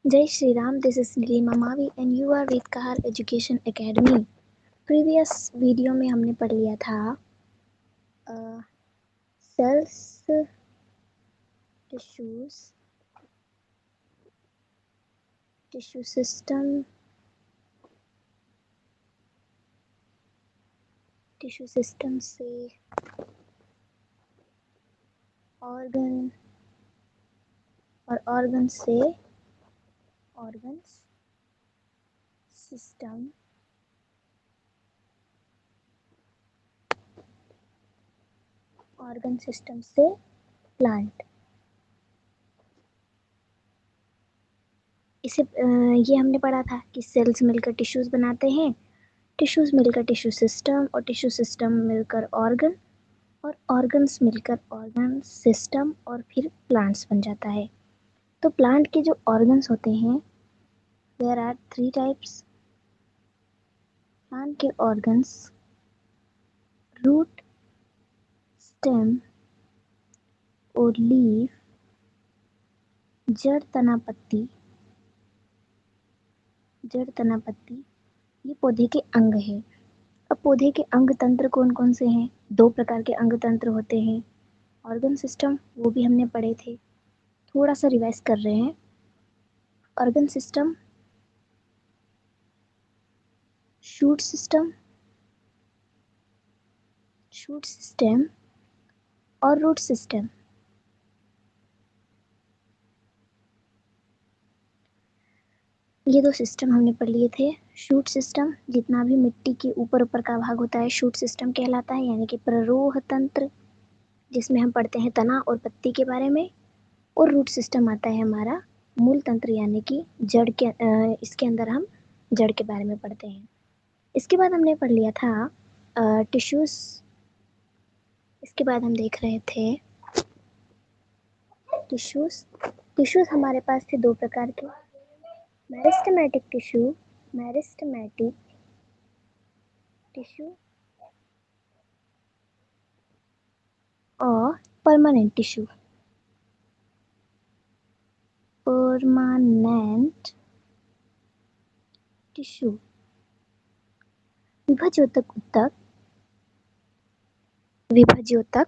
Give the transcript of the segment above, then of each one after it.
जय Shri Ram, this is Neelima Mavi and you are with Kahar education academy. Previous video में हमने पढ़ लिया था cells, tissues, tissue system, tissue system से ऑर्गन और ऑर्गन से ऑर्गन्स, सिस्टम, ऑर्गन सिस्टम से प्लांट। इसे ये हमने पढ़ा था कि सेल्स मिलकर टिश्यूज बनाते हैं, टिश्यूज मिलकर टिश्यू सिस्टम और टिश्यू सिस्टम मिलकर ऑर्गन और ऑर्गन्स मिलकर ऑर्गन सिस्टम और फिर प्लांट्स बन जाता है। तो प्लांट के जो ऑर्गन्स होते हैं, देयर आर 3 टाइप्स। प्लांट के ऑर्गन्स रूट, स्टेम और लीफ, जड़, तना, पत्ती। जड़, तना, पत्ती ये पौधे के अंग है। अब पौधे के अंग तंत्र कौन कौन से हैं? 2 प्रकार के अंग तंत्र होते हैं। ऑर्गन सिस्टम वो भी हमने पढ़े थे, थोड़ा सा रिवाइज कर रहे हैं। Organ system, shoot system, shoot system और रूट सिस्टम। ये 2 सिस्टम हमने पढ़ लिए थे। शूट सिस्टम, जितना भी मिट्टी के ऊपर ऊपर का भाग होता है शूट सिस्टम कहलाता है, यानी कि प्ररोह तंत्र, जिसमें हम पढ़ते हैं तना और पत्ती के बारे में। और रूट सिस्टम आता है हमारा मूल तंत्र, यानी कि जड़ के इसके अंदर हम जड़ के बारे में पढ़ते हैं। इसके बाद हमने पढ़ लिया था टिश्यूज। इसके बाद हम देख रहे थे टिश्यूज। टिश्यूज हमारे पास थे 2 प्रकार के, मेरिस्टेमेटिक टिश्यू, मेरिस्टेमेटिक टिश्यू और परमानेंट टिश्यू। परमानेंट टिश्यू, विभज्योतक उत्तक, विभज्योतक,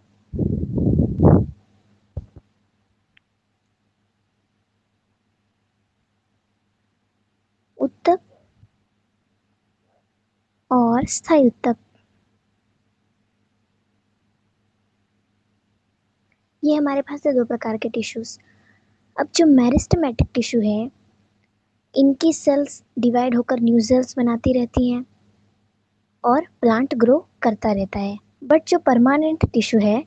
उत्तक और स्थायी उत्तक। ये हमारे पास है 2 प्रकार के टिश्यूज। अब जो मेरिस्टेमेटिक टिश्यू है, इनकी सेल्स डिवाइड होकर न्यू सेल्स बनाती रहती हैं और प्लांट ग्रो करता रहता है। बट जो परमानेंट टिश्यू है,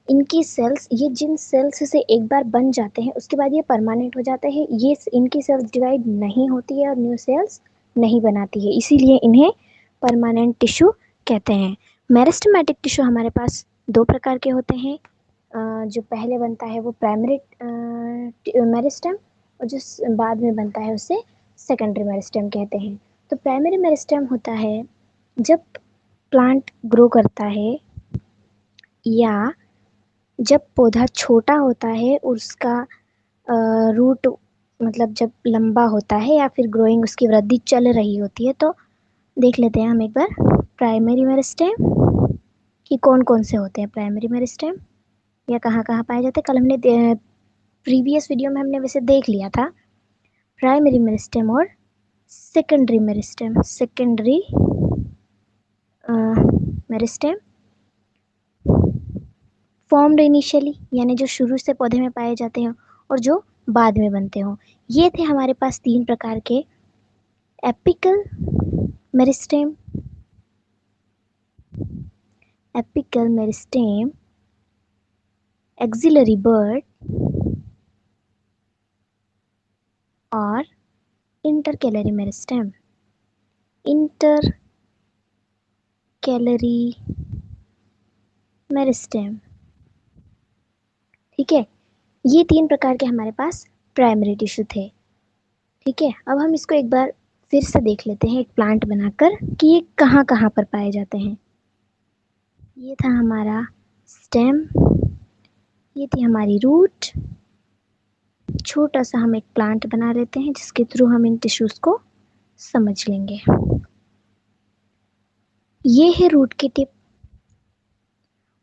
इनकी सेल्स, ये जिन सेल्स से एक बार बन जाते हैं उसके बाद ये परमानेंट हो जाते हैं, ये इनकी सेल्स डिवाइड नहीं होती है और न्यू सेल्स नहीं बनाती है, इसीलिए इन्हें परमानेंट टिश्यू कहते हैं। मेरिस्टेमेटिक टिश्यू हमारे पास 2 प्रकार के होते हैं। जो पहले बनता है वो प्राइमरी मेरिस्टेम, और जो बाद में बनता है उसे सेकेंडरी मेरिस्टेम कहते हैं। तो प्राइमरी मेरिस्टेम होता है जब प्लांट ग्रो करता है या जब पौधा छोटा होता है, उसका रूट मतलब जब लंबा होता है या फिर ग्रोइंग उसकी वृद्धि चल रही होती है। तो देख लेते हैं हम एक बार प्राइमरी मेरिस्टेम कि कौन कौन से होते हैं प्राइमरी मेरिस्टेम या कहाँ कहाँ पाए जाते हैं। कल हमने प्रीवियस वीडियो में हमने वैसे देख लिया था प्राइमरी मेरिस्टेम और secondary meristem. Secondary meristem formed initially, यानी जो शुरू से पौधे में पाए जाते हैं और जो बाद में बनते हों। ये थे हमारे पास 3 प्रकार के, apical meristem, apical meristem, axillary bud और इंटरकैलरी मेरिस्टेम। इंटरकैलरी मेरिस्टेम, ठीक है। ये 3 प्रकार के हमारे पास प्राइमरी टिश्यू थे, ठीक है। अब हम इसको एक बार फिर से देख लेते हैं एक प्लांट बनाकर कि ये कहाँ कहाँ पर पाए जाते हैं। ये था हमारा स्टेम, ये थी हमारी रूट छोटा सा हम एक प्लांट बना लेते हैं जिसके थ्रू हम इन टिश्यूज को समझ लेंगे। ये है रूट की टिप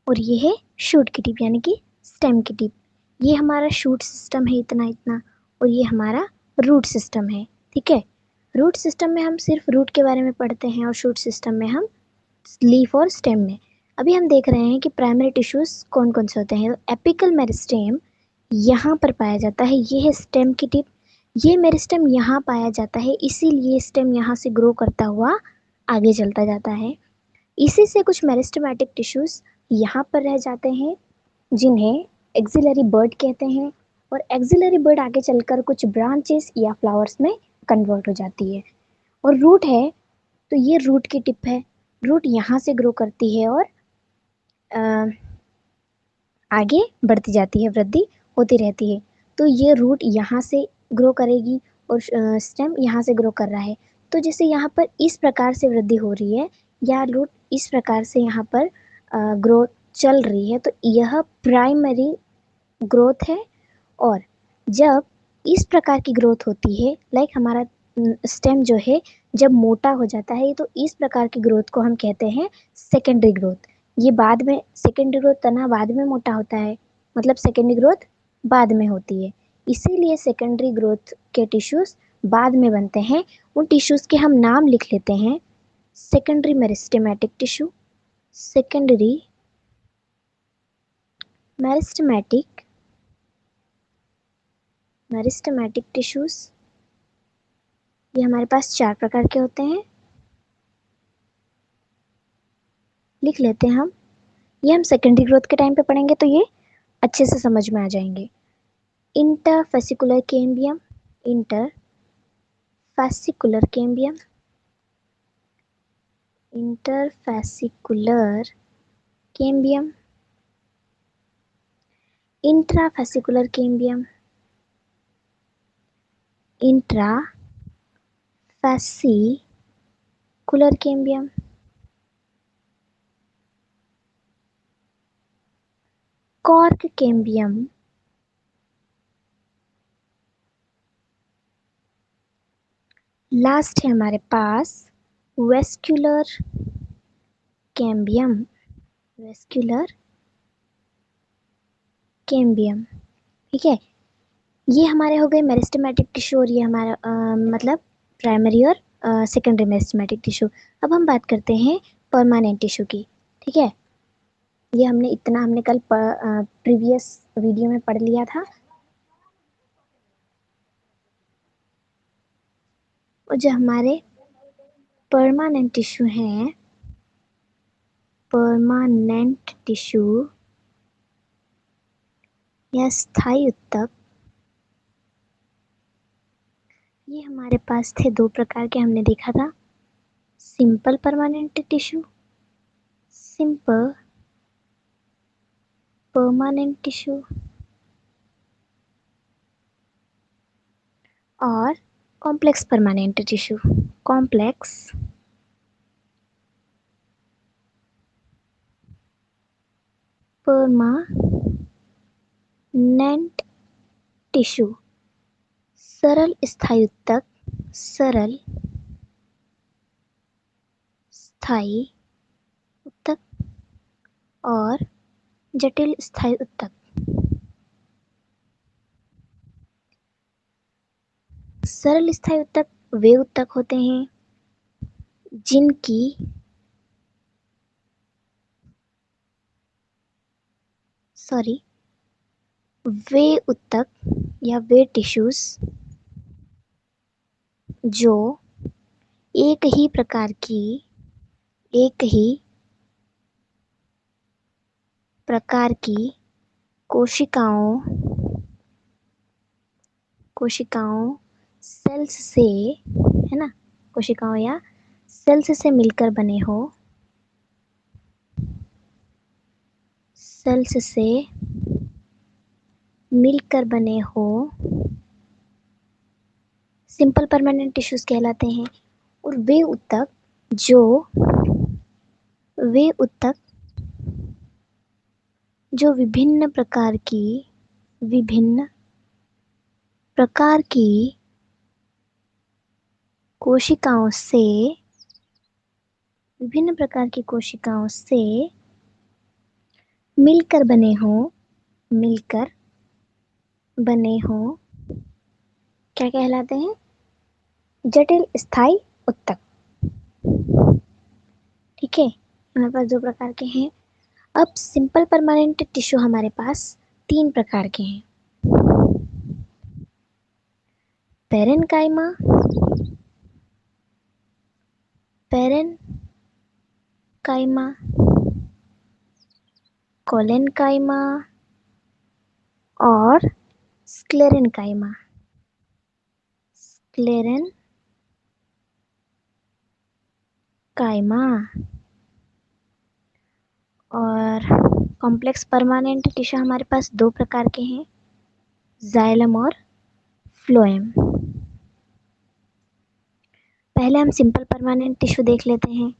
और ये है शूट की टिप यानी कि स्टेम की टिप। ये हमारा शूट सिस्टम है इतना इतना, और ये हमारा रूट सिस्टम है। ठीक है, रूट सिस्टम में हम सिर्फ रूट के बारे में पढ़ते हैं और शूट सिस्टम में हम लीफ और स्टेम में। अभी हम देख रहे हैं कि प्राइमरी टिश्यूज कौन कौन से होते हैं। एपिकल मेरिस्टेम यहाँ पर पाया जाता है, ये है स्टेम की टिप। ये मेरिस्टेम यहाँ पाया जाता है, इसीलिए स्टेम यहाँ से ग्रो करता हुआ आगे चलता जाता है। इसी से कुछ मेरिस्टेमेटिक टिश्यूज यहाँ पर रह जाते हैं जिन्हें एक्सिलरी बर्ड कहते हैं, और एक्सिलरी बर्ड आगे चलकर कुछ ब्रांचेस या फ्लावर्स में कन्वर्ट हो जाती है। और रूट है तो ये रूट की टिप है, रूट यहाँ से ग्रो करती है और आगे बढ़ती जाती है, वृद्धि होती रहती है। तो ये रूट यहाँ से ग्रो करेगी और स्टेम यहाँ से ग्रो कर रहा है। तो जैसे यहाँ पर इस प्रकार से वृद्धि हो रही है या रूट इस प्रकार से यहाँ पर ग्रोथ चल रही है, तो यह प्राइमरी ग्रोथ है। और जब इस प्रकार की ग्रोथ होती है, लाइक हमारा स्टेम जो है जब मोटा हो जाता है, तो इस प्रकार की ग्रोथ को हम कहते हैं सेकेंडरी ग्रोथ। ये बाद में सेकेंडरी ग्रोथ तना बाद में मोटा होता है, मतलब सेकेंडरी ग्रोथ बाद में होती है, इसीलिए सेकेंडरी ग्रोथ के टिश्यूज बाद में बनते हैं। उन टिश्यूज के हम नाम लिख लेते हैं। Secondary meristematic tissue, secondary meristematic tissues, ये हमारे पास 4 प्रकार के होते हैं, लिख लेते हैं हम। ये हम सेकेंडरी ग्रोथ के टाइम पे पढ़ेंगे तो ये अच्छे से समझ में आ जाएंगे। Interfascicular cambium, interfascicular cambium, interfascicular cambium, intrafascicular cambium, intrafascicular cambium, cork cambium, last है हमारे पास वेस्क्यूलर कैम्बियम, वेस्क्यूलर कैम्बियम। ठीक है, ये हमारे हो गए मेरिस्टेमेटिक टिश्यू और ये हमारा मतलब प्राइमरी और सेकेंडरी मेरिस्टेमेटिक टिश्यू। अब हम बात करते हैं परमानेंट टिश्यू की। ठीक है, ये हमने कल प्रीवियस वीडियो में पढ़ लिया था। और जो हमारे परमानेंट टिश्यू हैं, परमानेंट टिश्यू या स्थायी ऊतक, ये हमारे पास थे 2 प्रकार के, हमने देखा था simple permanent tissue, simple permanent tissue, और complex permanent tissue, complex permanent tissue, सरल स्थायी ऊतक, सरल स्थायी ऊतक और जटिल स्थायी ऊतक। सरल स्थायी ऊतक वे ऊतक होते हैं जिनकी वे ऊतक या वे टिश्यूज जो एक ही प्रकार की कोशिकाओं सेल्स से, है ना, कोशिकाओं या सेल्स से मिलकर बने हो, सेल्स से मिलकर बने हो, सिंपल परमानेंट टिश्यूज कहलाते हैं। और वे ऊतक जो विभिन्न प्रकार की कोशिकाओं से, विभिन्न प्रकार की कोशिकाओं से मिलकर बने हों, मिलकर बने हों, क्या कहलाते हैं? जटिल स्थायी ऊतक। ठीक है, हमारे पास दो प्रकार के हैं। अब सिंपल परमानेंट टिश्यू हमारे पास तीन प्रकार के हैं। पेरेनकाइमा, पेरेनकाइमा, कोलेनकाइमा और स्क्लेरेनकाइमा। स्क्लेरेनकाइमा। और कॉम्प्लेक्स परमानेंट टिश्यू हमारे पास दो प्रकार के हैं, जाइलम और फ्लोएम। पहले हम सिंपल परमानेंट टिश्यू देख लेते हैं।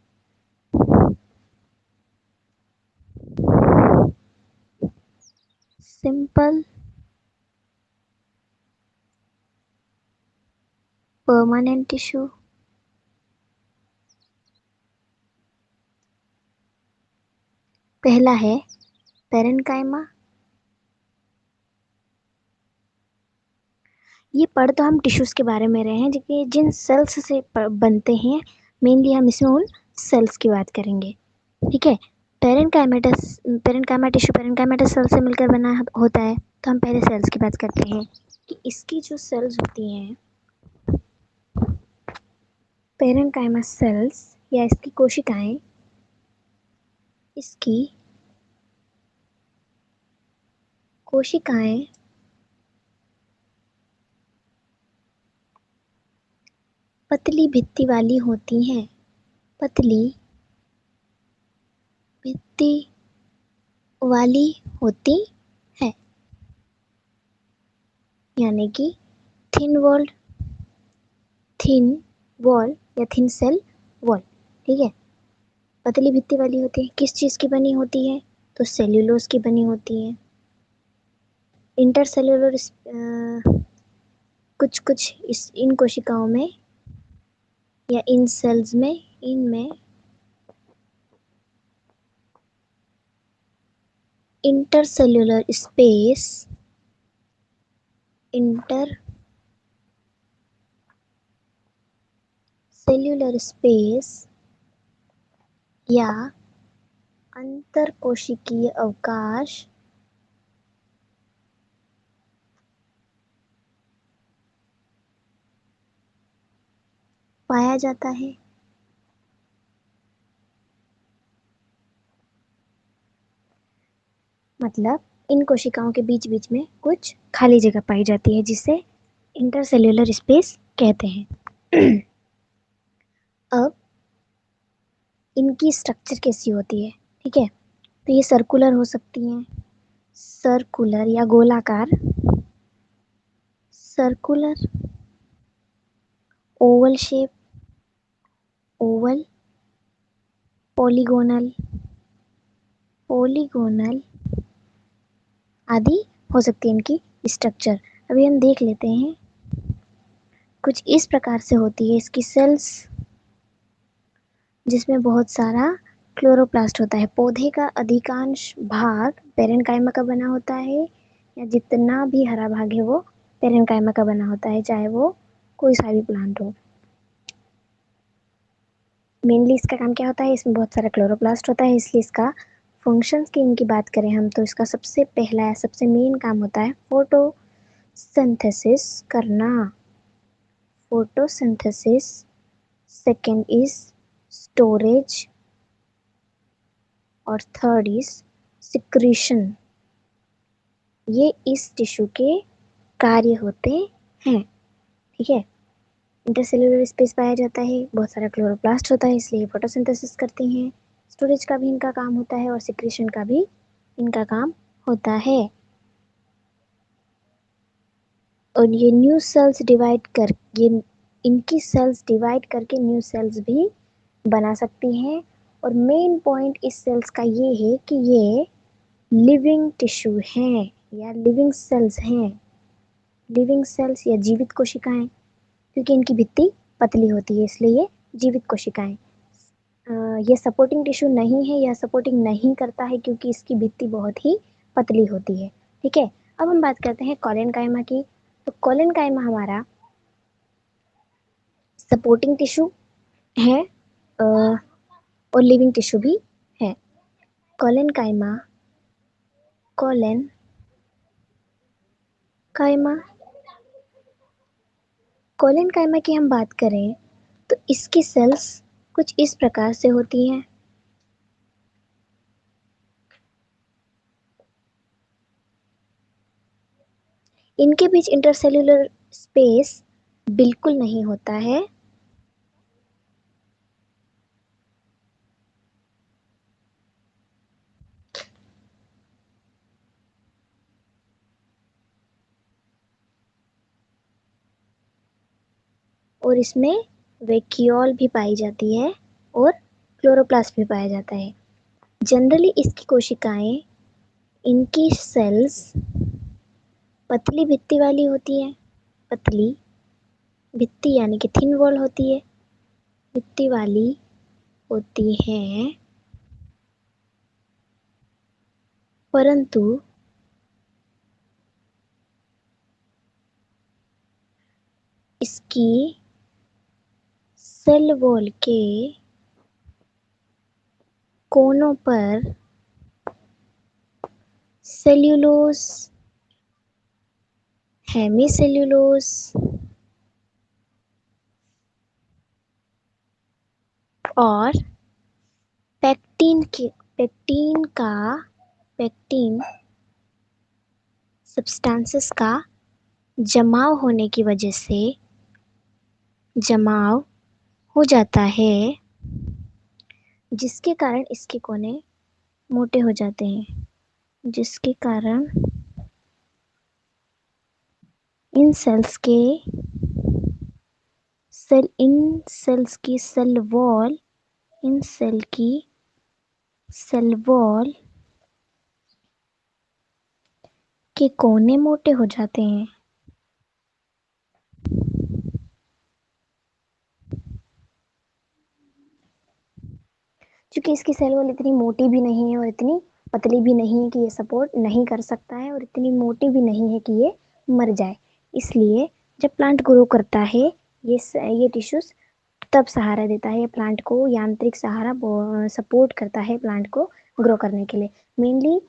सिंपल परमानेंट टिश्यू पहला है पेरेनकाइमा। ये पढ़ तो हम टिश्यूज के बारे में रहे हैं, जो जिन सेल्स से बनते हैं, मेनली हम इसमें उन सेल्स की बात करेंगे। ठीक है, पेरेनकाइमा टिश्यू पेरेनकाइमेटस सेल से मिलकर बना होता है। तो हम पहले सेल्स की बात करते हैं कि इसकी जो सेल्स होती हैं, पेरेनकाइमा सेल्स या इसकी कोशिकाएं, इसकी कोशिकाएं पतली भित्ति वाली होती हैं, पतली भित्ति वाली होती है, यानी कि थिन वॉल या थिन सेल वॉल। ठीक है, पतली भित्ति वाली होती है। किस चीज़ की बनी होती है? तो सेल्यूलोज की बनी होती है। इंटरसेल्यूलर कुछ इन कोशिकाओं में या इन सेल्स में, इनमें इंटरसेल्यूलर स्पेस या अंतरकोशिकीय अवकाश पाया जाता है। मतलब इन कोशिकाओं के बीच बीच में कुछ खाली जगह पाई जाती है, जिसे इंटरसेल्यूलर स्पेस कहते हैं। अब इनकी स्ट्रक्चर कैसी होती है? ठीक है, तो ये सर्कुलर हो सकती हैं, सर्कुलर या गोलाकार, circular, Oval shape, Oval, polygonal आदि हो सकती है इनकी स्ट्रक्चर। अभी हम देख लेते हैं। कुछ इस प्रकार से होती है इसकी सेल्स, जिसमें बहुत सारा क्लोरोप्लास्ट होता है। पौधे का अधिकांश भाग पेरेनकाइमा का बना होता है, या जितना भी हरा भाग है वो पेरेनकाइमा का बना होता है, चाहे वो कोई सा भी प्लांट हो। मेनली इसका काम क्या होता है? इसमें बहुत सारा क्लोरोप्लास्ट होता है, इसलिए इसका फंक्शंस की इनकी बात करें हम, तो इसका सबसे पहला सबसे मेन काम होता है फोटोसिंथेसिस करना। फोटोसिंथेसिस। सेकेंड इज स्टोरेज और थर्ड इज सिक्रीशन। ये इस टिश्यू के कार्य होते हैं। ठीक है, इंटरसेल्यूलर स्पेस पाया जाता है, बहुत सारा क्लोरोप्लास्ट होता है, इसलिए फोटोसिंथेसिस करती हैं। स्टोरेज का भी इनका काम होता है और सिक्रीशन का भी इनका काम होता है। और ये न्यू सेल्स डिवाइड कर ये इनकी सेल्स डिवाइड करके न्यू सेल्स भी बना सकती हैं। और मेन पॉइंट इस सेल्स का ये है कि ये लिविंग टिश्यू हैं या लिविंग सेल्स हैं। लिविंग सेल्स या जीवित कोशिकाएं, क्योंकि इनकी भित्ति पतली होती है इसलिए ये जीवित कोशिकाएं। ये सपोर्टिंग टिश्यू नहीं है या सपोर्टिंग नहीं करता है क्योंकि इसकी भित्ति बहुत ही पतली होती है। ठीक है, अब हम बात करते हैं कोलेनकाइमा की। तो कोलेनकाइमा हमारा सपोर्टिंग टिश्यू है और लिविंग टिश्यू भी है। कोलेनकाइमा कोलेनकाइमा की हम बात करें तो इसकी सेल्स कुछ इस प्रकार से होती हैं। इनके बीच इंटरसेल्यूलर स्पेस बिल्कुल नहीं होता है। और इसमें वैक्यूल भी पाई जाती है और क्लोरोप्लास्ट भी पाया जाता है। जनरली इसकी कोशिकाएं, इनकी सेल्स पतली भित्ति वाली होती है। पतली भित्ति यानी कि थिन वॉल होती है, भित्ति वाली होती है, परंतु इसकी सेल वॉल के कोनों पर सेल्यूलोज, हेमीसेल्यूलोज और पैक्टीन सब्सटेंसेस का जमाव होने की वजह से जमाव हो जाता है, जिसके कारण इसके कोने मोटे हो जाते हैं, जिसके कारण इन सेल्स की सेल वॉल के कोने मोटे हो जाते हैं। क्योंकि इसकी सेल वॉल इतनी मोटी भी नहीं है और इतनी पतली भी नहीं है कि ये सपोर्ट नहीं कर सकता है, और इतनी मोटी भी नहीं है कि ये मर जाए। इसलिए जब प्लांट ग्रो करता है ये टिश्यूज तब सहारा देता है प्लांट को, यांत्रिक सहारा सपोर्ट करता है प्लांट को ग्रो करने के लिए। मेनली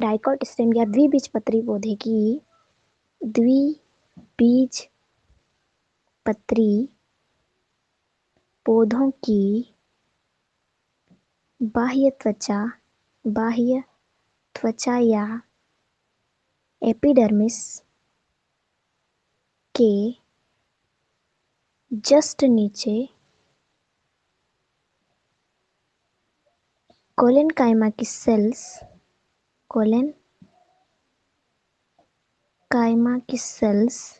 डाइकोट स्टेम या द्विबीजपत्री पौधों की बाह्य त्वचा या एपिडर्मिस के जस्ट नीचे कोलेनकाइमा की सेल्स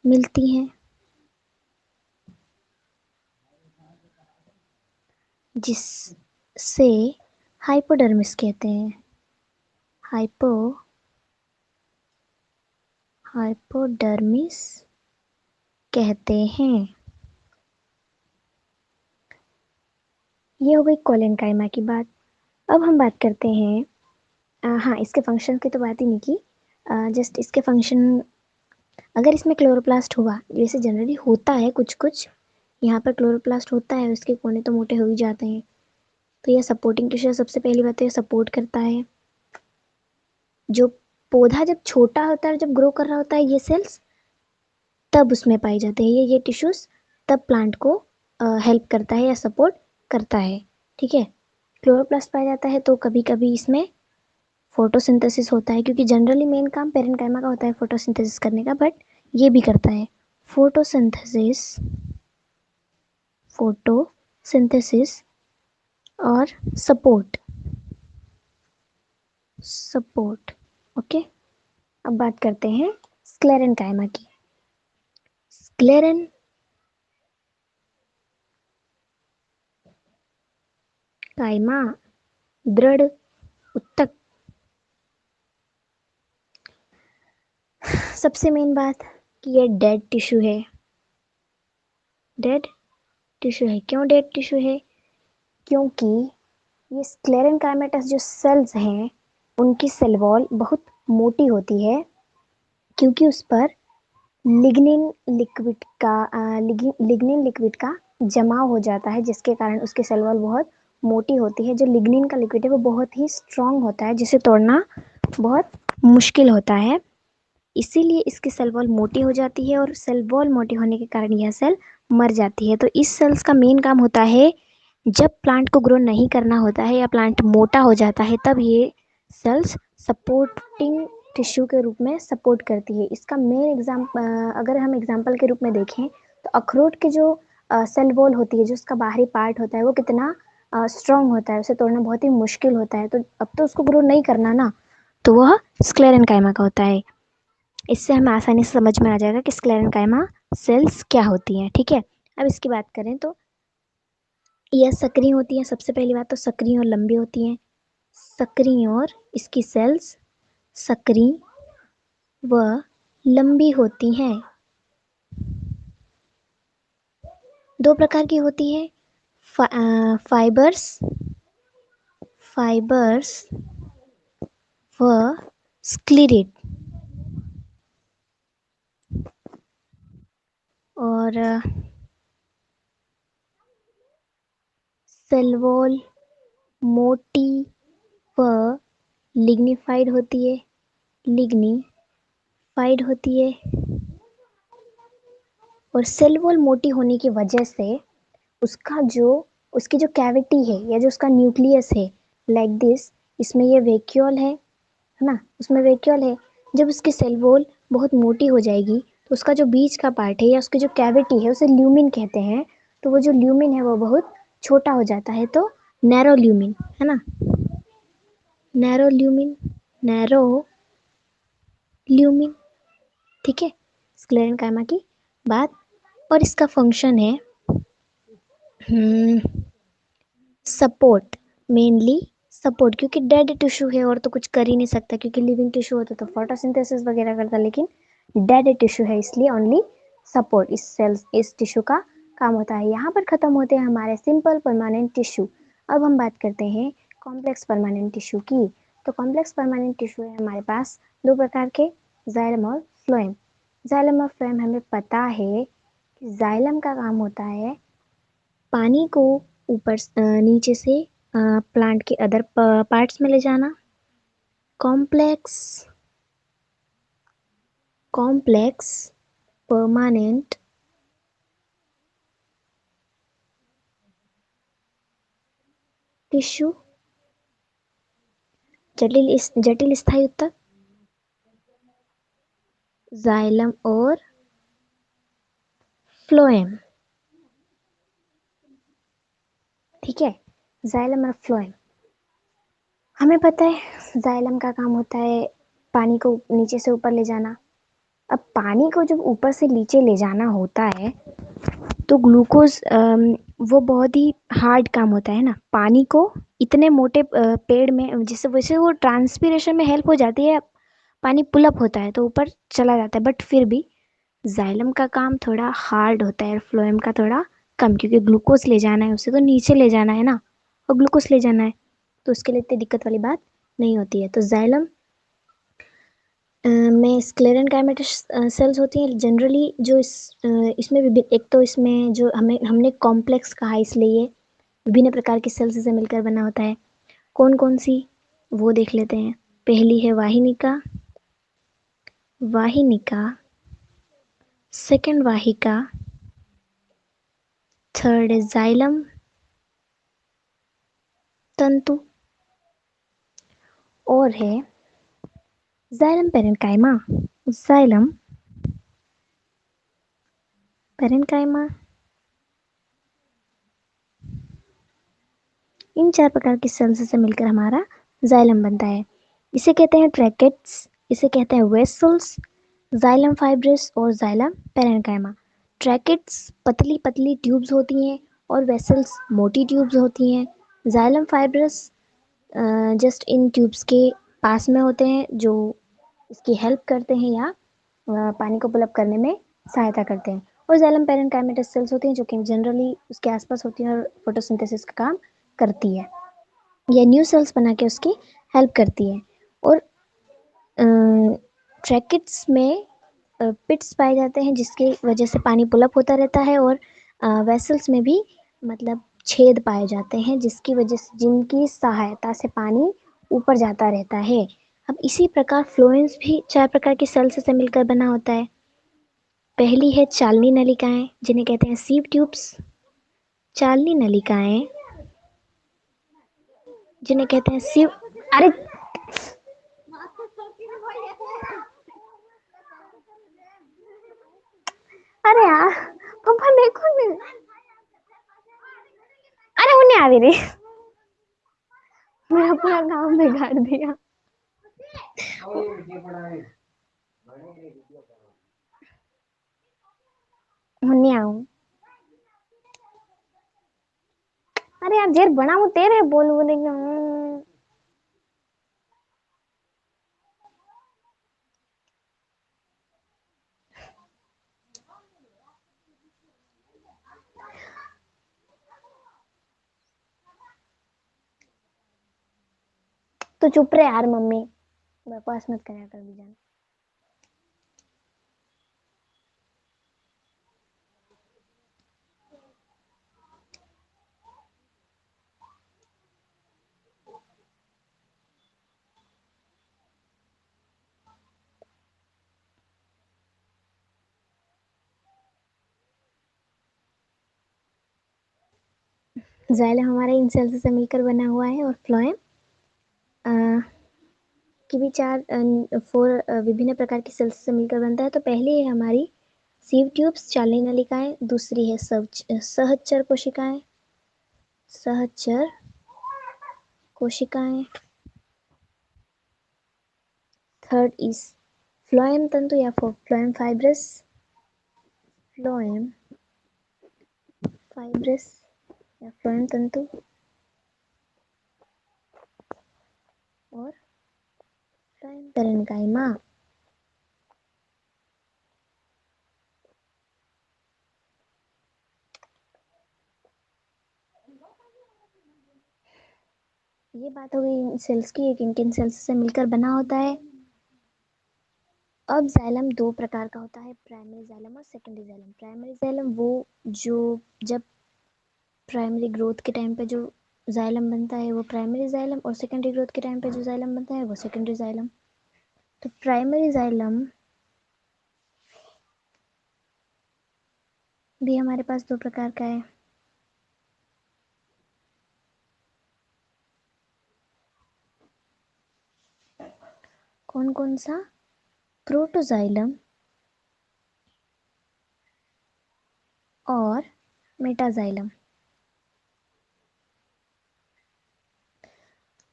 मिलती हैं, जिससे हाइपोडर्मिस कहते हैं। हाइपोडर्मिस कहते हैं। ये हो गई कोलेनकाइमा की बात। अब हम बात करते हैं हाँ, इसके फंक्शन की तो बात ही नहीं की, जस्ट इसके फंक्शन, अगर इसमें क्लोरोप्लास्ट हुआ, जैसे जनरली होता है कुछ कुछ, यहाँ पर क्लोरोप्लास्ट होता है, उसके कोने तो मोटे हो ही जाते हैं। तो यह सपोर्टिंग टिश्यू सबसे पहली बात तो ये सपोर्ट करता है। जो पौधा जब छोटा होता है, जब ग्रो कर रहा होता है, ये सेल्स तब उसमें पाई जाते हैं, ये टिश्यूज तब प्लांट को हेल्प करता है या सपोर्ट करता है। ठीक है, क्लोरोप्लास्ट पाया जाता है तो कभी कभी इसमें फोटोसिंथेसिस होता है, क्योंकि जनरली मेन काम पेरेन्काइमा का होता है फोटोसिंथेसिस करने का, बट ये भी करता है फोटोसिंथेसिस और सपोर्ट। ओके, अब बात करते हैं स्क्लेरेनकाइमा की। स्क्लेरेनकाइमा दृढ़ उत्तक सबसे मेन बात कि ये डेड टिश्यू है। डेड टिश्यू है, क्यों डेड टिश्यू है? क्योंकि ये स्क्लेरेंकाइमेटस जो सेल्स हैं उनकी सेल वॉल बहुत मोटी होती है, क्योंकि उस पर लिग्निन लिक्विड का जमाव हो जाता है, जिसके कारण उसकी सेल वॉल बहुत मोटी होती है। जो लिग्निन का लिक्विड है वो बहुत ही स्ट्रांग होता है, जिसे तोड़ना बहुत मुश्किल होता है। इसीलिए इसकी सेल वॉल मोटी हो जाती है, और सेल वॉल मोटी होने के कारण यह सेल मर जाती है। तो इस सेल्स का मेन काम होता है, जब प्लांट को ग्रो नहीं करना होता है या प्लांट मोटा हो जाता है, तब ये सेल्स सपोर्टिंग टिश्यू के रूप में सपोर्ट करती है। इसका मेन अगर हम एग्जाम्पल के रूप में देखें तो अखरोट के जो सेल वॉल होती है, जो उसका बाहरी पार्ट होता है, वो कितना स्ट्रांग होता है, उसे तोड़ना बहुत ही मुश्किल होता है। तो अब तो उसको ग्रो नहीं करना ना, तो वह स्क्लेरेंकाइमा का होता है। इससे हमें आसानी से समझ में आ जाएगा कि स्क्लेरेंकाइमा सेल्स क्या होती हैं। ठीक है, अब इसकी बात करें तो यह सक्रिय होती हैं। सबसे पहली बात तो सक्रिय और लंबी होती हैं। सक्रिय और इसकी सेल्स सक्रिय व लंबी होती हैं। दो प्रकार की होती है, फाइबर्स फाइबर्स व स्क्लीरेट। और सेल वॉल मोटी व लिग्निफाइड होती है, लिग्निफाइड होती है। और सेल वॉल मोटी होने की वजह से उसकी जो कैविटी है या जो उसका न्यूक्लियस है, लाइक दिस, इसमें ये वैक्यूल है ना, उसमें वैक्यूल है। जब उसकी सेल वॉल बहुत मोटी हो जाएगी तो उसका जो बीच का पार्ट है या उसकी जो कैविटी है उसे ल्यूमिन कहते हैं। तो वो जो ल्यूमिन है वो बहुत छोटा हो जाता है, तो नैरो ल्यूमिन है ना, नैरो ल्यूमिन, नैरो ल्यूमिन। ठीक है, स्क्लेरेंकाइमा की बात। और इसका फंक्शन है सपोर्ट, मेनली सपोर्ट, क्योंकि डेड टिश्यू है और तो कुछ कर ही नहीं सकता, क्योंकि लिविंग टिश्यू होता तो फोटोसिंथेसिस वगैरह करता, लेकिन डेड टिश्यू है इसलिए ओनली सपोर्ट इस टिश्यू का काम होता है। यहाँ पर खत्म होते हैं हमारे सिंपल परमानेंट टिश्यू। अब हम बात करते हैं कॉम्प्लेक्स परमानेंट टिश्यू की। तो कॉम्प्लेक्स परमानेंट टिश्यू है हमारे पास दो प्रकार के, जाइलम और फ्लोएम। जाइलम और फ्लोएम हमें पता है कि जाइलम का काम होता है पानी को ऊपर नीचे से प्लांट के अदर पार्ट्स में ले जाना। कॉम्प्लेक्स कॉम्प्लेक्स परमानेंट टिश्यू, जटिल स्थायी ऊतक, जाइलम और फ्लोएम। ठीक है, जाइलम और फ्लोएम हमें पता है। जाइलम का काम होता है पानी को नीचे से ऊपर ले जाना। अब पानी को जब ऊपर से नीचे ले जाना होता है तो ग्लूकोज वो बहुत ही हार्ड काम होता है ना। पानी को इतने मोटे पेड़ में, जिससे वैसे वो ट्रांसपीरेशन में हेल्प हो जाती है, पानी पुलअप होता है तो ऊपर चला जाता है, बट फिर भी जाइलम का काम थोड़ा हार्ड होता है और फ्लोएम का थोड़ा कम, क्योंकि ग्लूकोज ले जाना है उसे तो नीचे ले जाना है ना, और ग्लूकोज ले जाना है, तो उसके लिए इतनी दिक्कत वाली बात नहीं होती है। तो जाइलम में स्क्लेरेंकाइमेटस सेल्स होती हैं जनरली, जो इसमें भी एक तो इसमें जो हमने कॉम्प्लेक्स कहा, इसलिए विभिन्न प्रकार की सेल्स से मिलकर बना होता है। कौन कौन सी, वो देख लेते हैं। पहली है वाहिनिका, वाहिनिका, सेकंड वाहिका, थर्ड है जाइलम तंतु, और है जाइलम पेरेन्काइमा। जाइलम पेरेन्काइमा, इन चार प्रकार की सेल्स से मिलकर हमारा जाइलम बनता है। इसे कहते हैं ट्रैकेट्स, इसे कहते हैं वेसल्स, जाइलम फाइब्रस और जाइलम पेरेन्काइमा। ट्रैकेट्स पतली पतली ट्यूब्स होती हैं और वेसल्स मोटी ट्यूब्स होती हैं। Xylem fibrous just in tubes के पास में होते हैं, जो इसकी हेल्प करते हैं या पानी को पुलअप करने में सहायता करते हैं। और जाइलम पैरेन्काइमेटस सेल्स होती हैं जो कि जनरली उसके आसपास होती हैं और फोटोसिंथेसिस का काम करती है। यह न्यू सेल्स बना के उसकी हेल्प करती है। और ट्रैकिट्स में पिट्स पाए जाते हैं जिसकी वजह से पानी पुलअप होता रहता है। और वेसल्स में भी मतलब छेद पाए जाते हैं जिसकी वजह से जिनकी सहायता से पानी ऊपर जाता रहता है। अब इसी प्रकार फ्लोएम्स भी 4 प्रकार की सेल्स से मिलकर बना होता है। पहली है चालनी नलिकाएं जिन्हें कहते हैं सीव ट्यूब्स। चालनी नलिकाएं जिन्हें कहते हैं सीव। अरे अरे यार पापा देखो ना। अरे उन्हें आ भी रही मेरा पूरा काम बिगाड़ दिया। उन्हें आऊं। अरे यार जेर बना वो तेरे बोल बोलेगा। तो चुप रहे यार मम्मी, बकवास मत करा कर भी जान। जाइलम हमारे इन सेल्स से मिलकर बना हुआ है। और फ्लोएम की भी 4 विभिन्न प्रकार की सेल्स से मिलकर बनता है। तो पहली है हमारी सीव ट्यूब्स चालनी नलिकाएं, दूसरी है सहचर कोशिकाएं, सहचर कोशिकाएं। थर्ड इज फ्लोएम तंतु या फ्लोएम फाइब्रस, फ्लोएम फाइब्रस या फ्लोएम तंतु। और फ्लोएम पेरेन्काइमा। ये बात हो गई सेल्स की, एक किन सेल्स से मिलकर बना होता है। अब जाइलम 2 प्रकार का होता है, प्राइमरी जाइलम और सेकेंडरी जाइलम। प्राइमरी जाइलम वो जो जब प्राइमरी ग्रोथ के टाइम पे जो जाइलम बनता है वो प्राइमरी जाइलम, और सेकेंडरी ग्रोथ के टाइम पे जो जाइलम बनता है वो सेकेंडरी जाइलम। तो प्राइमरी जाइलम भी हमारे पास 2 प्रकार का है। कौन कौन सा? प्रोटोजाइलम और मेटाजाइलम।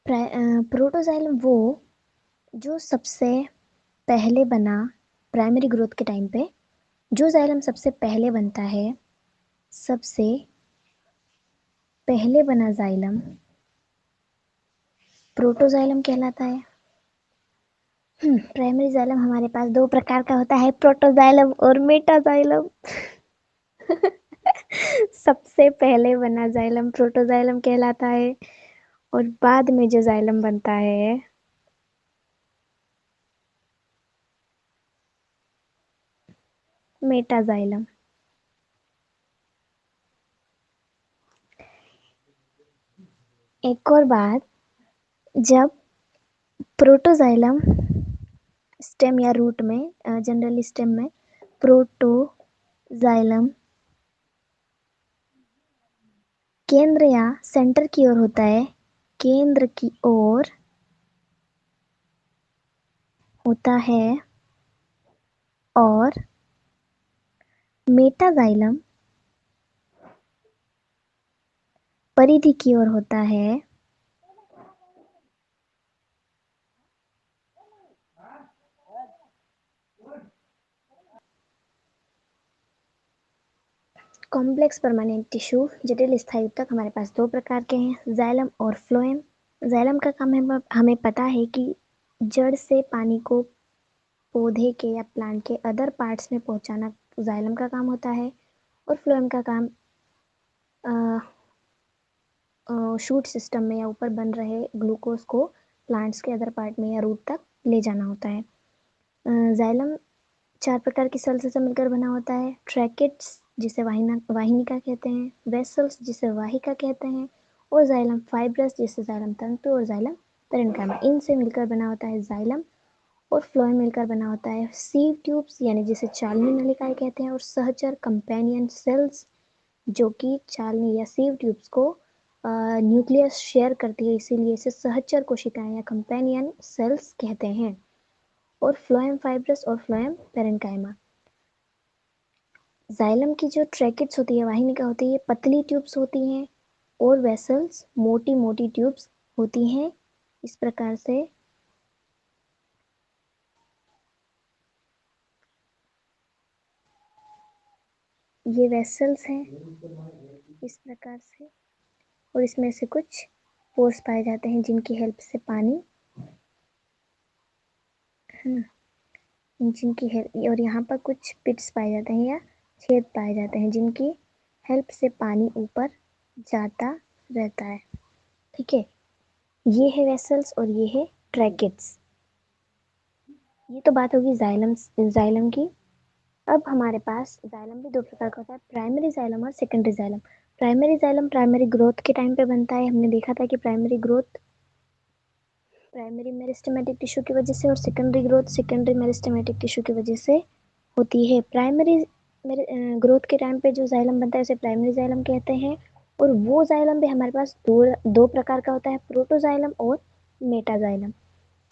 प्रोटोजाइलम वो जो सबसे पहले बना प्राइमरी ग्रोथ के टाइम पे, जो जाइलम सबसे पहले बनता है, सबसे पहले बना जाइलम प्रोटोजाइलम कहलाता है। प्राइमरी जाइलम हमारे पास 2 प्रकार का होता है, प्रोटोजाइलम और मेटाजाइलम। सबसे पहले बना जाइलम प्रोटोजाइलम कहलाता है और बाद में जो जाइलम बनता है मेटाजाइलम। एक और बात, जब प्रोटोजाइलम स्टेम या रूट में, जनरली स्टेम में प्रोटोजाइलम केंद्र या सेंटर की ओर होता है, केंद्र की ओर होता है, और मेटाजाइलम परिधि की ओर होता है। कॉम्प्लेक्स परमानेंट टिश्यू जटिल स्थायी ऊतक हमारे पास 2 प्रकार के हैं, जाइलम और फ्लोएम। जाइलम का काम है, हमें पता है कि जड़ से पानी को पौधे के या प्लांट के अदर पार्ट्स में पहुंचाना जाइलम का काम होता है, और फ्लोएम का काम शूट सिस्टम में या ऊपर बन रहे ग्लूकोज को प्लांट्स के अदर पार्ट में या रूट तक ले जाना होता है। जाइलम 4 प्रकार की सेल्स से मिलकर बना होता है। ट्रैकेट्स जिसे वाहिनिका कहते हैं, वेसल्स जिसे वाहिका कहते हैं, और जाइलम फाइब्रस जिसे जाइलम तंतु और जाइलम पेरेन्काइमा, इनसे मिलकर बना होता है जाइलम। और फ्लोएम मिलकर बना होता है सीव ट्यूब्स यानी जिसे चालनी नलिकाएं कहते हैं, और सहचर कंपेनियन सेल्स जो कि चालनी या सीव ट्यूब्स को न्यूक्लियस शेयर करती है, इसीलिए इसे सहचर कोशिकाएं या कंपेनियन सेल्स कहते हैं। और फ्लोएम फाइब्रस और फ्लोएम पेरेन्काइमा। जाइलम की जो ट्रैकेट्स होती है, वाहिनिका होती है, पतली ट्यूब्स होती हैं, और वेसल्स मोटी मोटी ट्यूब्स होती हैं। इस प्रकार से ये वेसल्स हैं इस प्रकार से, और इसमें से कुछ पोर्स पाए जाते हैं जिनकी हेल्प से पानी, है ना, जिनकी हेल्प, और यहाँ पर कुछ पिट्स पाए जाते हैं या छेद पाए जाते हैं जिनकी हेल्प से पानी ऊपर जाता रहता है। ठीक है, ये है वेसल्स और ये है ट्रैकेट्स। ये तो बात होगी जाइलम की। अब हमारे पास जाइलम भी 2 प्रकार का होता है, प्राइमरी जाइलम और secondary xylem. Primary xylem primary growth के टाइम पे बनता है। हमने देखा था कि primary growth primary meristematic tissue की वजह से, और secondary growth secondary meristematic tissue की वजह से होती है। प्राइमरी ग्रोथ के टाइम पे जो जाइलम बनता है उसे प्राइमरी जाइलम कहते हैं। और वो जाइलम भी हमारे पास दो प्रकार का होता है, प्रोटोजाइलम और मेटाजाइलम।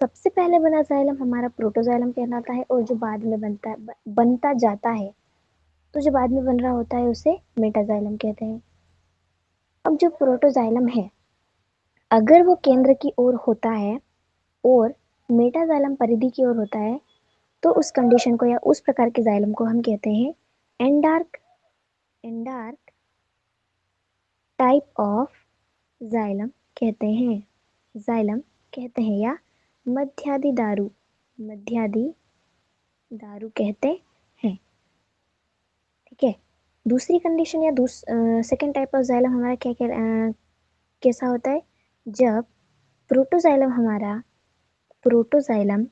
सबसे पहले बना जाइलम हमारा प्रोटोजाइलम कहलाता है, और जो बाद में बनता जाता है, तो जो बाद में बन रहा होता है उसे मेटाजाइलम कहते हैं। अब जो प्रोटोजाइलम है, अगर वो केंद्र की ओर होता है और मेटाजाइलम परिधि की ओर होता है, तो उस कंडीशन को या उस प्रकार के जाइलम को हम कहते हैं एंडार्क टाइप ऑफ जाइलम कहते हैं। जाइलम कहते हैं, या मध्यादि दारू कहते हैं। ठीक है, दूसरी कंडीशन या सेकेंड टाइप ऑफ जाइलम हमारा कैसा होता है, जब प्रोटोजाइलम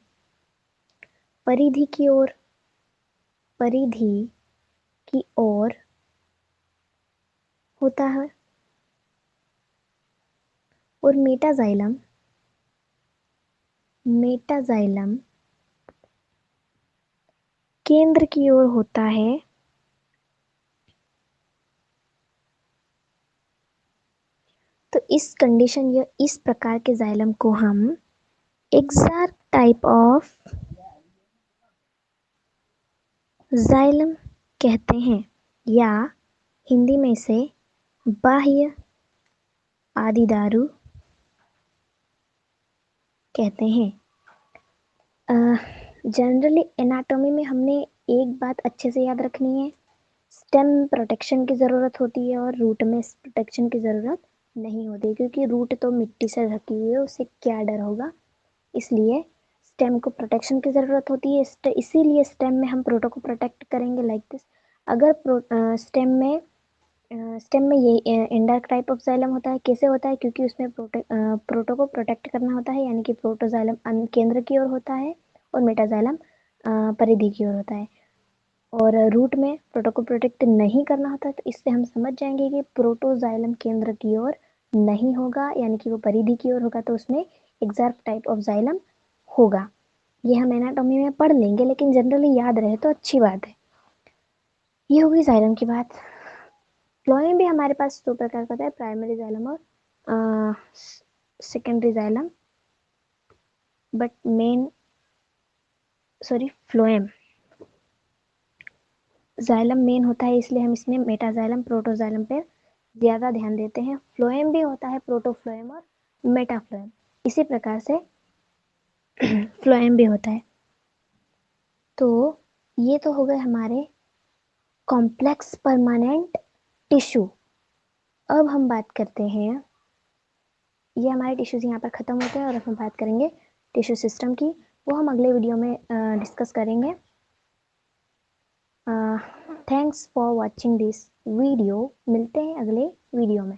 परिधि की ओर होता है, और मेटाजाइलम केंद्र की ओर होता है। तो इस कंडीशन या इस प्रकार के जाइलम को हम एग्जैक्ट टाइप ऑफ जाइलम कहते हैं, या हिंदी में इसे बाह्य आदिदारू कहते हैं। जनरली एनाटॉमी में हमने एक बात अच्छे से याद रखनी है, स्टेम प्रोटेक्शन की ज़रूरत होती है और रूट में प्रोटेक्शन की ज़रूरत नहीं होती, क्योंकि रूट तो मिट्टी से ढकी हुई है, उससे क्या डर होगा। इसलिए स्टेम को प्रोटेक्शन की ज़रूरत होती है, इसीलिए स्टेम में हम प्रोटो को प्रोटेक्ट करेंगे लाइक दिस। अगर स्टेम में ये एंडार्क टाइप ऑफ जाइलम होता है। कैसे होता है, क्योंकि उसमें प्रोटो को प्रोटेक्ट करना होता है, यानी कि प्रोटोजाइलम केंद्र की ओर होता है और मेटाजाइलम परिधि की ओर होता है। और रूट में प्रोटो को प्रोटेक्ट नहीं करना होता है, तो इससे हम समझ जाएंगे कि प्रोटोजाइलम केंद्र की ओर नहीं होगा, यानी कि वो परिधि की ओर होगा, तो उसमें एग्जैक्ट टाइप ऑफ जाइलम होगा। ये हम एनाटॉमी में पढ़ लेंगे, लेकिन जनरली याद रहे तो अच्छी बात है। ये होगी जाइलम की बात। फ्लोएम भी हमारे पास 2 प्रकार का होता है, प्राइमरी जाइलम और secondary xylem. But phloem xylem main होता है, इसलिए हम इसमें मेटाजाइलम प्रोटोजाइलम पे ज़्यादा ध्यान देते हैं। फ्लोएम भी होता है प्रोटोफ्लोएम और मेटाफ्लोएम, इसी प्रकार से फ्लोएम भी होता है। तो ये तो हो गए हमारे कॉम्प्लेक्स परमानेंट टिश्यू। अब हम बात करते हैं, ये हमारे टिश्यूज यहाँ पर ख़त्म होते हैं और अब हम बात करेंगे टिश्यू सिस्टम की। वो हम अगले वीडियो में डिस्कस करेंगे। Thanks for watching this video. मिलते हैं अगले वीडियो में।